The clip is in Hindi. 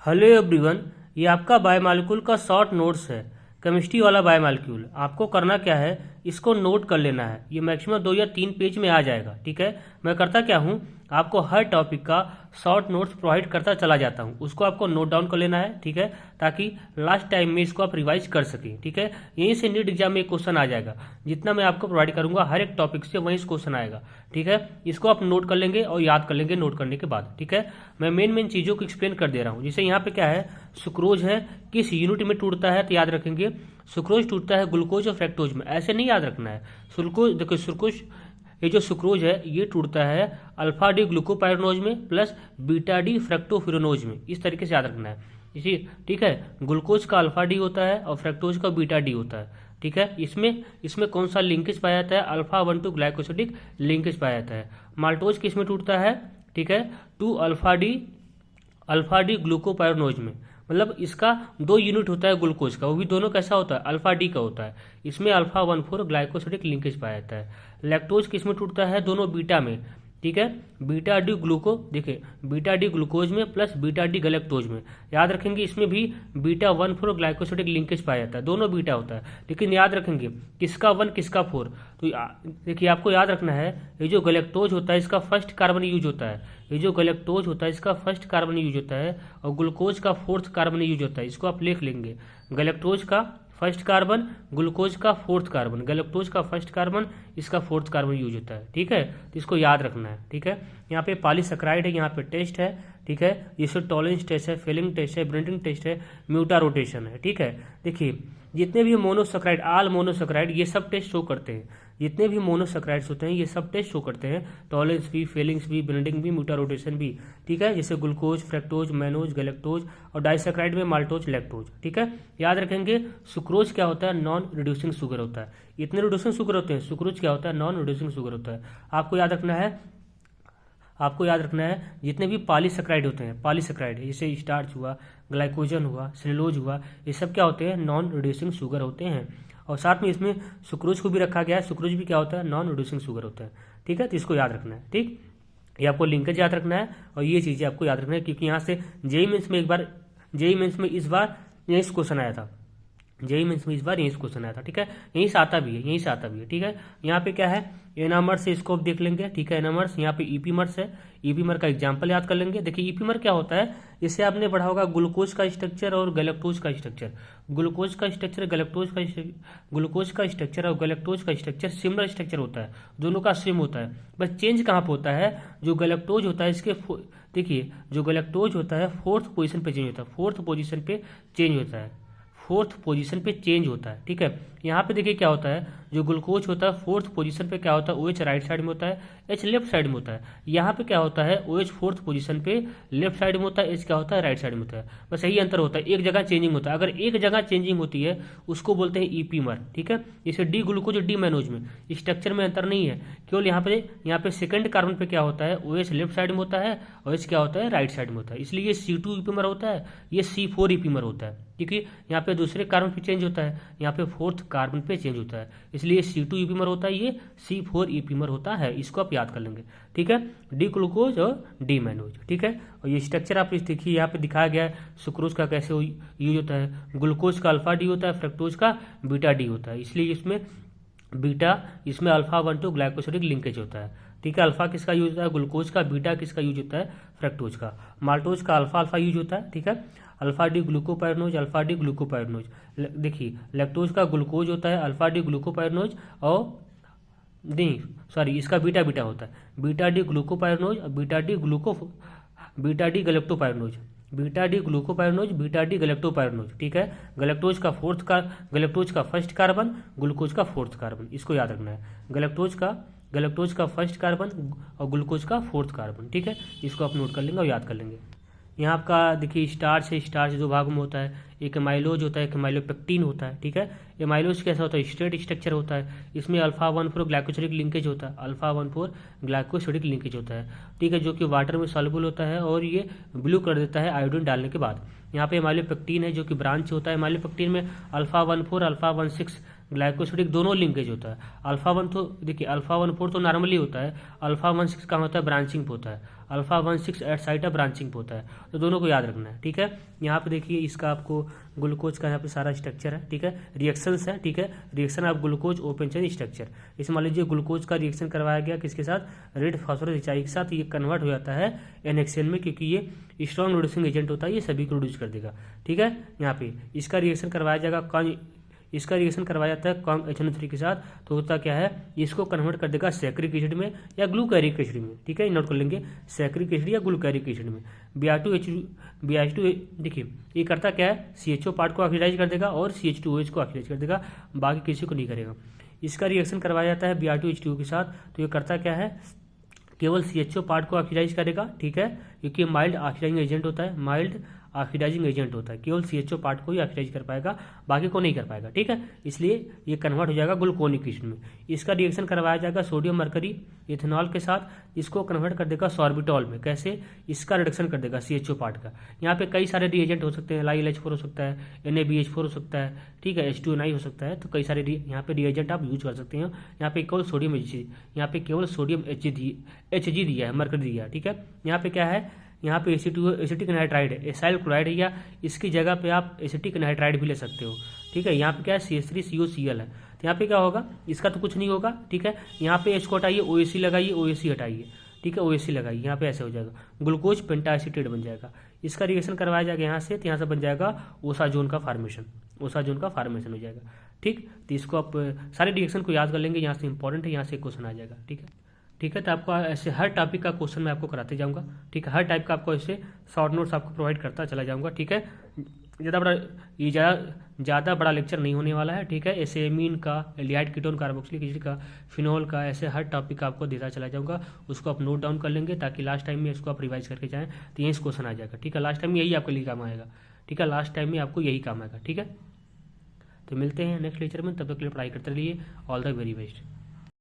हेलो एवरीवन, ये आपका बायोमॉलिक्यूल का शॉर्ट नोट्स है। केमिस्ट्री वाला बायोमॉलिक्यूल आपको करना क्या है, इसको नोट कर लेना है। ये मैक्सिमम 2 या 3 पेज में आ जाएगा। ठीक है, मैं करता क्या हूँ, आपको हर टॉपिक का शॉर्ट नोट्स प्रोवाइड करता चला जाता हूँ। उसको आपको नोट डाउन कर लेना है। ठीक है, ताकि लास्ट टाइम में इसको आप रिवाइज कर सकें। ठीक है, यहीं से नीट एग्जाम में एक क्वेश्चन आ जाएगा। जितना मैं आपको प्रोवाइड करूंगा हर एक टॉपिक से वहीं से क्वेश्चन आएगा। ठीक है, इसको आप नोट कर लेंगे और याद कर लेंगे नोट करने के बाद। ठीक है, मैं मेन चीज़ों को एक्सप्लेन कर दे रहा हूँ। जैसे यहाँ पे क्या है, सुक्रोज है, किस यूनिट में टूटता है तो याद रखेंगे सुक्रोज टूटता है ग्लूकोज और फ्रैक्टोज में। ऐसे नहीं याद रखना है। सुक्रोज देखो, सुक्रोज ये जो सुक्रोज है ये टूटता है अल्फा डी ग्लूकोपाइरोनोज में प्लस बीटा डी फ्रक्टोफिरोनोज में। इस तरीके से याद रखना है इसी। ठीक है, ग्लूकोज का अल्फा डी होता है और फ्रक्टोज का बीटा डी होता है। ठीक है, इसमें कौन सा लिंकेज पाया जाता है, अल्फा 1 टू ग्लाइकोसिडिक लिंकेज पाया जाता है। माल्टोज किस में टूटता है, ठीक है, टू अल्फा डी ग्लूकोपाइरोनोज में। मतलब इसका 2 यूनिट होता है ग्लूकोज का, वो भी दोनों कैसा होता है, अल्फा डी का होता है। इसमें अल्फा 1,4 ग्लाइकोसिडिक लिंकेज पाया जाता है। लैक्टोज किस में टूटता है, दोनों बीटा में। ठीक है, बीटा डी ग्लूको देखिए बीटा डी ग्लूकोज में प्लस बीटा डी गलेक्टोज में। याद रखेंगे इसमें भी बीटा 1,4 ग्लाइकोसिडिक लिंकेज पाया जाता है। दोनों बीटा होता है, लेकिन याद रखेंगे किसका 1 किसका 4। तो देखिए आपको याद रखना है, ये जो गलेक्टोज होता है इसका फर्स्ट कार्बन यूज होता है। ये जो गलेक्टोज होता है इसका फर्स्ट कार्बन यूज होता है और ग्लूकोज का 4th कार्बन यूज होता है। इसको आप लिख लेंगे, गलेक्टोज का फर्स्ट कार्बन, ग्लूकोज का 4th कार्बन। गलेक्टोज का फर्स्ट कार्बन, इसका 4th कार्बन यूज होता है। ठीक है, तो इसको याद रखना है। ठीक है, यहाँ पे पॉलीसैकेराइड है, यहाँ पे टेस्ट है। ठीक है, जिससे टॉलरेंस टेस्ट है, फिलिंग टेस्ट है, ब्रेंडिंग टेस्ट है, म्यूटा रोटेशन है। ठीक है, देखिए जितने भी मोनोसैकेराइड, आल मोनोसैकेराइड, ये सब टेस्ट शो करते हैं। जितने भी मोनोसैकेराइड्स होते हैं ये सब टेस्ट शो करते हैं, टॉलरेंस भी, फिलिंग्स भी, ब्रेंडिंग भी, म्यूटा रोटेशन भी। ठीक है, जैसे ग्लूकोज, फ्रैक्टोज, मैनोज, गलेक्टोज और डाइसैकेराइड में माल्टोज, लैक्टोज। ठीक है, याद रखेंगे सुक्रोज क्या होता है, नॉन रिड्यूसिंग शुगर होता है। इतने रिड्यूसिंग शुगर होते हैं, सुक्रोज क्या होता है, नॉन रिड्यूसिंग शुगर होता है। आपको याद रखना है जितने भी पॉलीसैकेराइड होते हैं, पॉलीसैकेराइड जैसे स्टार्च हुआ, ग्लाइकोजन हुआ, सेलुलोज हुआ, ये सब क्या होते हैं, नॉन रिड्यूसिंग शुगर होते हैं। और साथ में इसमें सुक्रोज को भी रखा गया है। सुक्रोज भी क्या होता है, नॉन रिड्यूसिंग शुगर होता है। ठीक है, तो इसको याद रखना है। ठीक, ये आपको लिंकेज याद रखना है और ये चीज़ें आपको याद रखना है, क्योंकि यहाँ से जेईई मेंस में इस बार यही क्वेश्चन आया था। जेईई मेंस में इस बार यही क्वेश्चन आया था। ठीक है, यहीं से आता भी है। ठीक है, यहाँ पे क्या है, एनामर्स से इसको देख लेंगे। ठीक है, एनामर्स, यहाँ पे ईपीमर्स है। ईपीमर का एग्जाम्पल याद कर लेंगे। देखिए ईपीमर क्या होता है, इससे आपने पढ़ा होगा ग्लूकोज का स्ट्रक्चर और गलेक्टोज का स्ट्रक्चर। ग्लूकोज का स्ट्रक्चर और गलेक्टोज का स्ट्रक्चर सिमिलर स्ट्रक्चर होता है, दोनों का सेम होता है। बस चेंज कहाँ पे होता है, जो गलेक्टोज होता है इसके देखिए जो गलेक्टोज होता है 4th पोजीशन पे चेंज होता है। 4th पोजीशन पे चेंज होता है। 4th पोजीशन पे चेंज होता है। ठीक है, यहाँ पे देखिए क्या होता है, जो ग्लूकोज होता है 4th पोजीशन पे क्या होता है, OH राइट साइड में होता है, H लेफ्ट साइड में होता है। यहाँ पे क्या होता है, OH 4th पोजीशन पे लेफ्ट साइड में होता है, H क्या होता है, राइट साइड में होता है। बस यही अंतर होता है, एक जगह चेंजिंग होता है। अगर एक जगह चेंजिंग होती है उसको बोलते हैं ईपीमर। ठीक है, जैसे डी ग्लूकोज डी मैनोज में स्ट्रक्चर में अंतर नहीं है, केवल यहाँ पे सेकंड कार्बन पे क्या होता है, OH लेफ्ट साइड में होता है और H क्या होता है, राइट साइड में होता है। इसलिए ये C2 ईपीमर होता है, ये C4 ईपीमर होता है। क्योंकि यहाँ पे दूसरे कार्बन पे चेंज होता है, यहाँ पे 4th कार्बन पे चेंज होता है, इसलिए C2 ईपीमर होता है, ये C4 ईपीमर होता है। इसको आप याद कर लेंगे। ठीक है, डी ग्लूकोज और डी मैनोज। ठीक है, और ये स्ट्रक्चर आप इस देखिए यहाँ पे दिखाया गया है, सुक्रोज का कैसे यूज होता है। ग्लूकोज का अल्फा डी होता है, फ्रक्टोज का बीटा डी होता है, इसलिए इसमें अल्फा 1 टू ग्लाइकोसिडिक लिंकेज होता है। ठीक है, अल्फा किसका यूज होता है, ग्लूकोज का, बीटा किसका यूज होता है, फ्रक्टोज का। माल्टोज का अल्फा यूज होता है। ठीक है, अल्फा डी ग्लूकोपाइरोनोज, अल्फा डी ग्लूकोपाइरोनोज। देखिए लैक्टोज का ग्लूकोज होता है, अल्फा डी ग्लूकोपाइरोनोज, और नहीं सॉरी इसका बीटा होता है, बीटा डी ग्लूकोपाइरोनोज और beta D galactopyranose, beta D glucopyranose, beta D galactopyranose. ठीक है, गलेक्टोज का फर्स्ट कार्बन, ग्लूकोज का 4th कार्बन, इसको याद रखना है। गलेक्टोज का फर्स्ट कार्बन और ग्लूकोज का 4th कार्बन। ठीक है, इसको आप नोट कर लेंगे और याद कर लेंगे। यहाँ आपका देखिए स्टार्च है, स्टार्च 2 भागों में होता है, एक एमाइलोज होता है, एक एमाइलोपेक्टिन होता है। ठीक है, एमाइलोज कैसा होता है, स्ट्रेट स्ट्रक्चर होता है, इसमें अल्फा 1,4 ग्लाइकोसिडिक लिंकेज होता है, अल्फा 1,4 ग्लाइकोसिडिक लिंकेज होता है। ठीक है, जो कि वाटर में सॉल्युबल होता है और ये ब्लू कर देता है आयोडीन डालने के बाद। यहाँ पे एमाइलोपेक्टिन है जो कि ब्रांच होता है। एमाइलोपेक्टिन में अल्फा 1,4 अल्फा 1,6 ग्लाइकोसिडिक दोनों लिंकेज होता है। अल्फा 1 तो देखिए अल्फा 1,4 तो नॉर्मली होता है, अल्फा 1,6 कहाँ होता है, ब्रांचिंग पे होता है। Alpha 1,6 at site of branching होता है, तो दोनों को याद रखना है। ठीक है, यहाँ पे देखिए इसका आपको ग्लूकोज का यहाँ पे सारा स्ट्रक्चर है। ठीक है, रिएक्शंस है। ठीक है, reaction of glucose open chain structure. इसमें मान लीजिए ग्लूकोज का रिएक्शन करवाया गया किसके साथ, रेड फास्फोरस एचाई के साथ, ये कन्वर्ट हो जाता है NaCl में, क्योंकि ये स्ट्रॉन्ग रिड्यूसिंग एजेंट होता है, ये सभी को रिड्यूस कर देगा। ठीक है, यहाँ पे इसका रिएक्शन करवाया जाएगा इसका रिएक्शन करवाया जाता है कॉम HNO3 के साथ, तो होता क्या है, इसको कन्वर्ट कर देगा सैकरिक एसिड में या ग्लूकैरिक एसिड में। ठीक है, नोट कर लेंगे, सैकरिक एसिड या ग्लूकैरिक एसिड में। Br2 देखिए ये करता क्या है, CHO पार्ट को ऑक्सीडाइज कर देगा और CH2OH को ऑक्सीडाइज कर देगा, बाकी किसी को नहीं करेगा। इसका रिएक्शन करवाया जाता है Br2H2O के साथ, तो ये करता क्या है, केवल CHO पार्ट को ऑक्सीडाइज करेगा। ठीक है, क्योंकि माइल्ड ऑक्सीडाइजिंग एजेंट होता है, माइल्ड ऑक्सीडाइजिंग एजेंट होता है, केवल CHO पार्ट को ही ऑक्सीडाइज कर पाएगा, बाकी को नहीं कर पाएगा। ठीक है, इसलिए ये कन्वर्ट हो जाएगा ग्लूकोनिक एसिड में। इसका रिएक्शन करवाया जाएगा सोडियम मरकरी इथेनॉल के साथ, इसको कन्वर्ट कर देगा सॉर्बिटॉल में। कैसे, इसका रिडक्शन कर देगा CHO पार्ट का। यहाँ पे कई सारे रिएजेंट हो सकते हैं, LiLH4 हो सकता है, NaBH4 हो सकता है। ठीक है, H2NI हो सकता है, तो कई सारे यहाँ पे रिएजेंट आप यूज कर सकते हैं। यहाँ पे केवल सोडियम यहाँ पे केवल सोडियम Hg दिया है, मरकरी दिया है। ठीक है, यहाँ पे क्या है, यहाँ पे एसिटिक नाइट्राइड है, एसाइल क्लोराइड है, या इसकी जगह पे आप एसिटिक नाइट्राइड भी ले सकते हो। ठीक है, यहाँ पे क्या है, CH3COCl है, तो यहाँ पे क्या होगा, इसका तो कुछ नहीं होगा। ठीक है, यहाँ पे H को हटाइए, OAC लगाइए, OAC हटाइए। ठीक है, OAC लगाइए, यहाँ पे ऐसे हो जाएगा, ग्लूकोज पेंटाएसिटेट बन जाएगा। इसका रिएक्शन करवाया जाएगा यहाँ से, तो यहाँ से बन जाएगा ओसाजोन का फॉर्मेशन, ओसाजोन का फॉर्मेशन हो जाएगा। ठीक, तो इसको आप सारे रिएक्शन को याद कर लेंगे, यहाँ से इंपॉर्टेंट है, यहाँ से क्वेश्चन आ जाएगा। ठीक है, ठीक है, तो आपको ऐसे हर टॉपिक का क्वेश्चन मैं आपको कराते जाऊंगा। ठीक है, हर टाइप का आपको ऐसे शॉर्ट नोट्स आपको प्रोवाइड करता चला जाऊंगा। ठीक है, ज़्यादा बड़ा लेक्चर नहीं होने वाला है। ठीक है, ऐसे एमीन का, एल्डिहाइड कीटोन, कार्बोक्सिलिक एसिड का, फिनोल का, ऐसे हर टॉपिक का आपको देता चला जाऊंगा। उसको आप नोट डाउन कर लेंगे, ताकि लास्ट टाइम में इसको आप रिवाइज करके जाएँ, तो यही क्वेश्चन आ जाएगा। ठीक है, लास्ट टाइम में यही आपके लिए काम आएगा। ठीक है, लास्ट टाइम में आपको यही काम आएगा। ठीक है, तो मिलते हैं नेक्स्ट लेक्चर में, तब तक के लिए पढ़ाई करते रहिए। All the very best.